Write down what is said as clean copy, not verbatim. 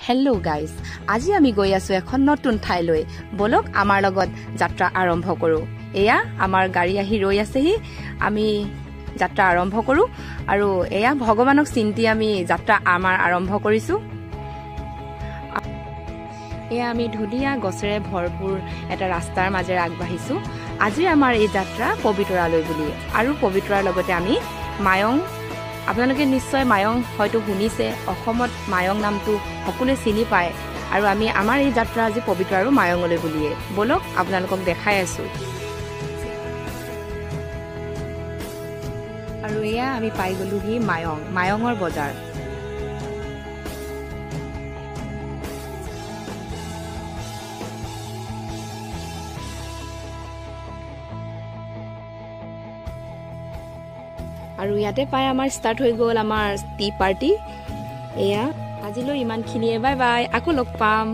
Hello' guys, আজি আমি গৈ আছো এখন নতুন ঠাইলৈ। বলক আমাৰ লগত যাত্ৰা আৰম্ভ কৰো। এয়া আমাৰ গাড়ী আহি ৰৈ আছেহি, আমি যাত্ৰা আৰম্ভ কৰো। আৰু এয়া ভগৱানক চিন্তি আমি যাত্ৰা আমাৰ আৰম্ভ কৰিছো। এয়া আমি ধুনীয়া গছেৰে ভৰপূৰ এটা ৰাস্তাৰ মাজেৰে আগবাঢ়িছো। আজি আমাৰ এই যাত্ৰা পবিতৰালৈ বুলি। আৰু পবিতৰাৰ লগতে আমি মায়ং, আপোনালোকে নিশ্চয় মায়ং হয়তো শুনিছে, অসমত মায়ং নামটো সকলোৱে চিনি পায়। আৰু আমি আমাৰ এই যাত্ৰা আজি পবিতৰা আৰু মায়ঙলৈ বুলিয়ে। বলক আপোনালোকক দেখাই আছো। আৰু এয়া আমি পাই গলোহি মায়ঙৰ বজাৰ। আৰু ইয়াতে পাই আমাৰ ষ্টাৰ্ট হৈ গ'ল আমাৰ টি পাৰ্টি। এয়া আজিলৈ ইমানখিনিয়ে, বাই বাই, আকৌ লগ পাম।